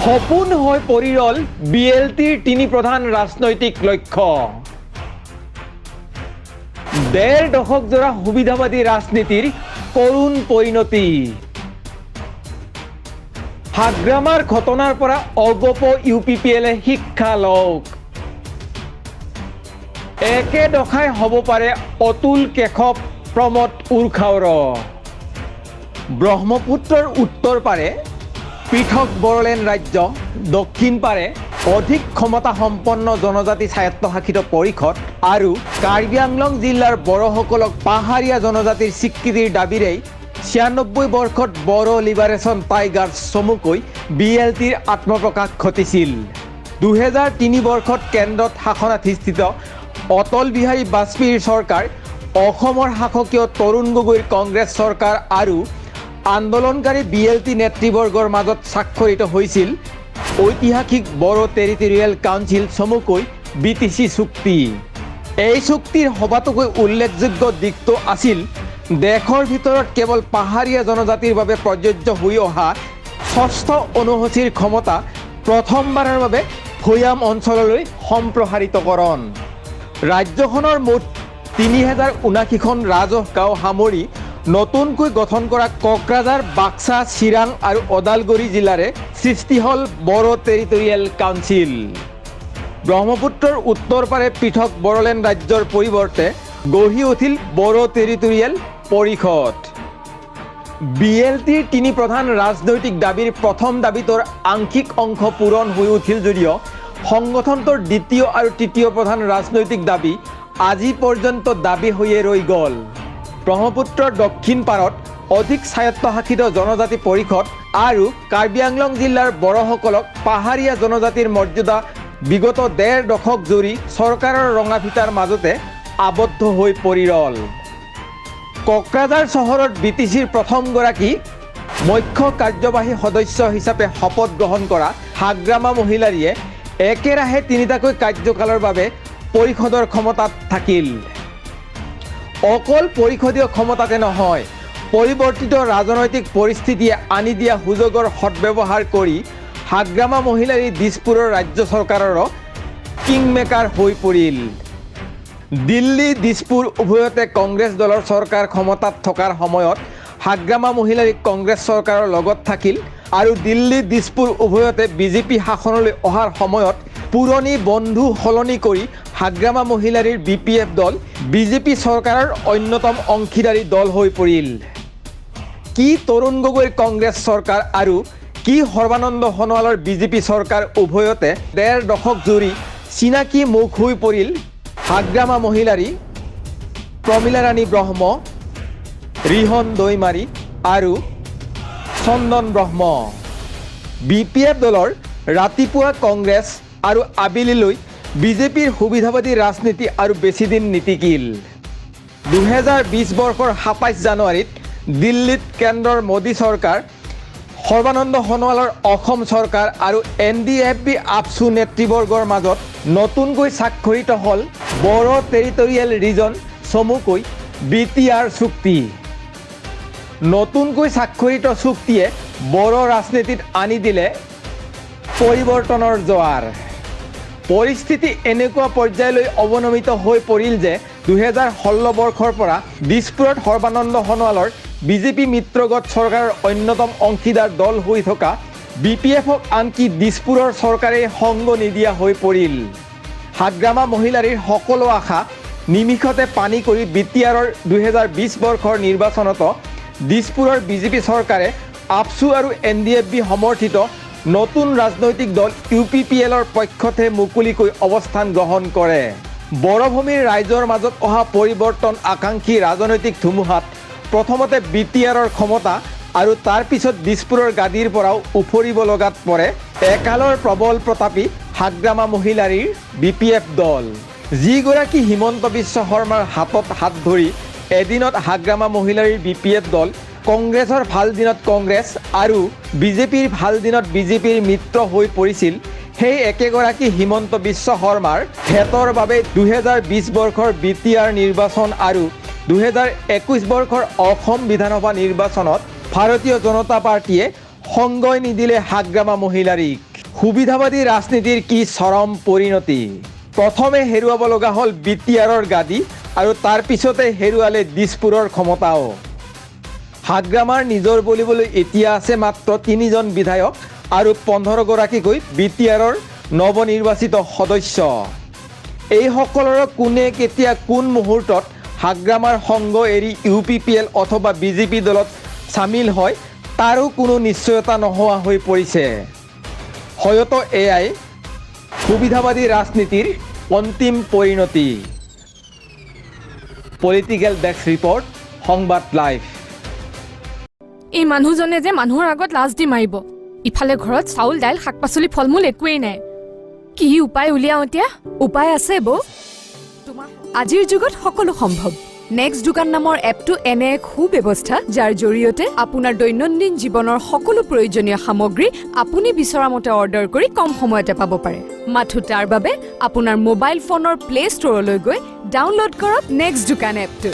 সপোন হৈ পৰিল বিএলটিৰ তিনি প্ৰধান ৰাজনৈতিক লক্ষ্য। ডেৰ দশক জোৰা সুবিধাবাদী ৰাজনীতিৰ কৰুণ পৰিণতি। হাগ্ৰামাৰ ঘটনাৰ পৰা অগপ UPPL শিক্ষা লওক। একে দশাই হ'ব পাৰে অতুল কেশৱ প্ৰমোদ উৰখাউৰ। ব্ৰহ্মপুত্ৰৰ উত্তৰ পাৰে পৃথক বড়োলেণ্ড ৰাজ্য, দক্ষিণ পাৰে অধিক ক্ষমতা সম্পন্ন জনজাতি স্বায়ত্তশাসিত পৰিষদ আৰু কাৰ্বি আংলং জিলাৰ বড়োসকলক পাহাৰীয়া জনজাতিৰ স্বীকৃতিৰ দাবীৰেই 96 বৰ্ষত বড়ো লিবাৰেশ্যন টাইগাৰ্ছ চমুকৈ BLTৰ আত্মপ্ৰকাশ ঘটিছিল। 2003 বৰ্ষত কেন্দ্ৰত শাসনাধিষ্ঠিত অটল বিহাৰী বাজপেয়ীৰ চৰকাৰ, অসমৰ শাসকীয় তৰুণ গগৈৰ কংগ্ৰেছ চৰকাৰ আৰু আন্দোলনকাৰী BLT নেতৃবৰ্গৰ মাজত স্বাক্ষৰিত হৈছিল ঐতিহাসিক বড়ো টেৰিটৰিয়েল কাউন্সিল চমুকৈ BTC চুক্তি। এই চুক্তিৰ সবাতোকৈ উল্লেখযোগ্য দিশটো আছিল দেশৰ ভিতৰত কেৱল পাহাৰীয়া জনজাতিৰ বাবে প্ৰযোজ্য হৈ অহা ষষ্ঠ অনুসূচীৰ ক্ষমতা প্ৰথমবাৰৰ বাবে ভৈয়াম অঞ্চললৈ সম্প্ৰসাৰিতকৰণ। ৰাজ্যখনৰ মুঠ 3079খন ৰাজহ গাঁও সামৰি নতুনকৈ গঠন কৰা কোকৰাঝাৰ, বাক্সা, চিৰাং আৰু ওদালগুৰি জিলাৰে সৃষ্টি হ'ল বড়ো টেৰিটৰিয়েল কাউন্সিল। ব্ৰহ্মপুত্ৰৰ উত্তৰ পাৰে পৃথক বড়োলেণ্ড ৰাজ্যৰ পৰিৱৰ্তে গঢ়ি উঠিল বড়ো টেৰিটৰিয়েল পৰিষদ। BLTৰ তিনি প্ৰধান ৰাজনৈতিক দাবীৰ প্ৰথম দাবীটোৰ আংশিক অংশ পূৰণ হৈ উঠিল যদিও সংগঠনটোৰ দ্বিতীয় আৰু তৃতীয় প্ৰধান ৰাজনৈতিক দাবী আজি পৰ্যন্ত দাবী হৈয়ে ৰৈ গ'ল। ব্ৰহ্মপুত্ৰৰ দক্ষিণ পাৰত অধিক স্বায়ত্তশাসিত জনজাতি পৰিষদ আৰু কাৰ্বি আংলং জিলাৰ বড়োসকলক পাহাৰীয়া জনজাতিৰ মৰ্যাদা বিগত ডেৰ দশক জুৰি চৰকাৰৰ ৰঙা ফিটাৰ মাজতে আবদ্ধ হৈ পৰিল। কোকৰাঝাৰ চহৰত BTCৰ প্ৰথমগৰাকী মুখ্য কাৰ্যবাহী সদস্য হিচাপে শপত গ্ৰহণ কৰা হাগ্ৰামা মহিলাৰীয়ে একেৰাহে তিনিটাকৈ কাৰ্যকালৰ বাবে পৰিষদৰ ক্ষমতাত থাকিল। অকল পৰিষদীয় ক্ষমতাতে নহয়, পৰিৱৰ্তিত ৰাজনৈতিক পৰিস্থিতিয়ে আনি দিয়া সুযোগৰ সদ্ব্যৱহাৰ কৰি হাগ্ৰামা মহিলাৰী দিছপুৰৰ ৰাজ্য চৰকাৰৰো কিংমেকাৰ হৈ পৰিল। দিল্লী, দিছপুৰ উভয়তে কংগ্ৰেছ দলৰ চৰকাৰ ক্ষমতাত থকাৰ সময়ত হাগ্ৰামা মহিলাৰী কংগ্ৰেছ চৰকাৰৰ লগত থাকিল আৰু দিল্লী, দিছপুৰ উভয়তে BJP শাসনলৈ অহাৰ সময়ত পুৰণি বন্ধু সলনি কৰি হাগ্ৰামা মহিলাৰীৰ BPF দল BJP চৰকাৰৰ অন্যতম অংশীদাৰী দল হৈ পৰিল। কি তৰুণ গগৈৰ কংগ্ৰেছ চৰকাৰ আৰু কি সৰ্বানন্দ সোণোৱালৰ BJP চৰকাৰ উভয়তে ডেৰ দশক জুৰি চিনাকি মুখ হৈ পৰিল হাগ্ৰামা মহিলাৰী, প্ৰমীলা ৰাণী ব্ৰহ্ম, ৰিহন দৈমাৰী আৰু চন্দন ব্ৰহ্ম। BPF দলৰ ৰাতিপুৱা কংগ্ৰেছ আৰু আবেলিলৈ BJPৰ সুবিধাবাদী ৰাজনীতি আৰু বেছিদিন নিটিকিল। 2020 বৰ্ষৰ 27 জানুৱাৰীত দিল্লীত কেন্দ্ৰৰ মোদী চৰকাৰ, সৰ্বানন্দ সোণোৱালৰ অসম চৰকাৰ আৰু NDFB আপচু নেতৃবৰ্গৰ মাজত নতুনকৈ স্বাক্ষৰিত হ'ল বড়ো টেৰিটৰিয়েল ৰিজন চমুকৈ BTR চুক্তি। নতুনকৈ স্বাক্ষৰিত চুক্তিয়ে বড়ো ৰাজনীতিত আনি দিলে পৰিৱৰ্তনৰ জোৱাৰ। পৰিস্থিতি এনেকুৱা পৰ্যায়লৈ অৱনমিত হৈ পৰিল যে 2016 বৰ্ষৰ পৰা দিছপুৰত সৰ্বানন্দ সোণোৱালৰ BJP মিত্ৰগত চৰকাৰৰ অন্যতম অংশীদাৰ দল হৈ থকা BPFক আনকি দিছপুৰৰ চৰকাৰে সংগ নিদিয়া হৈ পৰিল। হাগ্ৰামা মহিলাৰীৰ সকলো আশা নিমিষতে পানী কৰি BTRৰ 2020 বৰ্ষৰ নিৰ্বাচনতো দিছপুৰৰ BJP চৰকাৰে আপচু আৰু NDFB সমৰ্থিত নতুন ৰাজনৈতিক দল UPPLৰ পক্ষতে মুকলিকৈ অৱস্থান গ্ৰহণ কৰে। বড়োভূমিৰ ৰাইজৰ মাজত অহা পৰিৱৰ্তন আকাংক্ষী ৰাজনৈতিক ধুমুহাত প্ৰথমতে BTRৰ ক্ষমতা আৰু তাৰ পিছত দিছপুৰৰ গাদীৰ পৰাও উফৰিব লগাত পৰে একালৰ প্ৰবল প্ৰতাপী হাগ্ৰামা মহিলাৰীৰ BPF দল। যিগৰাকী হিমন্ত বিশ্ব শৰ্মাৰ হাতত হাত ধৰি এদিনত হাগ্ৰামা মহিলাৰীৰ BPF দল কংগ্ৰেছৰ ভাল দিনত কংগ্ৰেছ আৰু BJPৰ ভাল দিনত BJPৰ মিত্ৰ হৈ পৰিছিল, সেই একেগৰাকী হিমন্ত বিশ্ব শৰ্মাৰ হেতৰ বাবে 2020 বৰ্ষৰ BTR নিৰ্বাচন আৰু 2021 বৰ্ষৰ অসম বিধানসভা নিৰ্বাচনত ভাৰতীয় জনতা পাৰ্টীয়ে সংগই নিদিলে হাগ্ৰামা মহিলাৰীক। সুবিধাবাদী ৰাজনীতিৰ কি চৰম পৰিণতি প্ৰথমে হেৰুৱাব লগা হ'ল বিটিআৰৰ গাদী আৰু তাৰ পিছতে হেৰুৱালে দিছপুৰৰ ক্ষমতাও হাগ্ৰামাৰ নিজৰ বুলিবলৈ এতিয়া আছে মাত্ৰ 3জন বিধায়ক আৰু 15গৰাকীকৈ বিটিআৰৰ নৱনিৰ্বাচিত সদস্য এই সকলৰ কোনে কেতিয়া কোন মুহূৰ্তত হাগ্ৰামাৰ সংগ এৰি UPPL অথবা BJP দলত সামিল হয় তাৰো কোনো নিশ্চয়তা নোহোৱা হৈ পৰিছে হয়তো এআই সুবিধাবাদী ৰাজনীতিৰ অন্তিম পৰিণতি পলিটিক্যাল ডেস্ক ৰিপৰ্ট সংবাদ লাইভ এই মানুহজনে যে মানুহৰ আগত লাজ দি মাৰিব ইফালে ঘৰত চাউল দাইল শাকপাচলি ফলমূল একোৱেই নাই কি উপায় উলিয়াও এতিয়া উপায় আছে বৌ আজিৰ যুগত সকলো সম্ভৱ নেক্সট দোকান নামৰ এপটো এনে এক সুব্যৱস্থা যাৰ জৰিয়তে আপোনাৰ দৈনন্দিন জীৱনৰ সকলো প্ৰয়োজনীয় সামগ্ৰী আপুনি বিচৰা মতে অৰ্ডাৰ কৰি কম সময়তে পাব পাৰে মাথো তাৰ বাবে আপোনাৰ মোবাইল ফোনৰ প্লে ষ্টৰলৈ গৈ ডাউনলোড কৰক নেক্সট দোকান এপটো